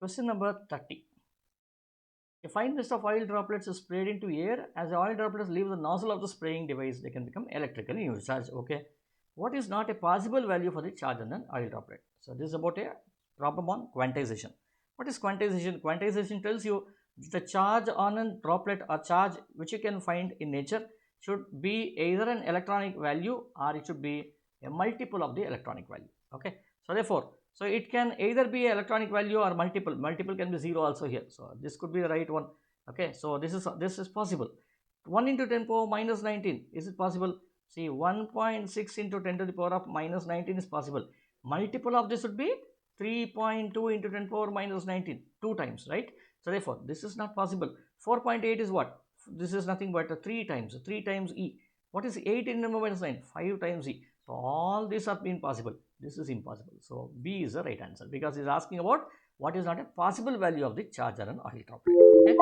Question number 30. A fine mist of oil droplets is sprayed into air. As the oil droplets leave the nozzle of the spraying device, they can become electrically charged. Okay. What is not a possible value for the charge on an oil droplet? So this is about a problem on quantization. What is quantization? Quantization tells you the charge on a droplet or charge which you can find in nature should be either an electronic value or it should be a multiple of the electronic value. Okay. So therefore, so it can either be electronic value or multiple. Multiple can be 0 also here. So this could be the right one. Okay. So this is possible. 1 into 10 power minus 19. Is it possible? See, 1.6 into 10 to the power of minus 19 is possible. Multiple of this would be 3.2 into 10 power minus 19. 2 times, right? So therefore, this is not possible. 4.8 is what? This is nothing but 3 times. 3 times E. What is 8 into minus 9? 5 times E. So all these have been possible. This is impossible. So B is the right answer because it is asking about what is not a possible value of the charge on an oil droplet. Okay.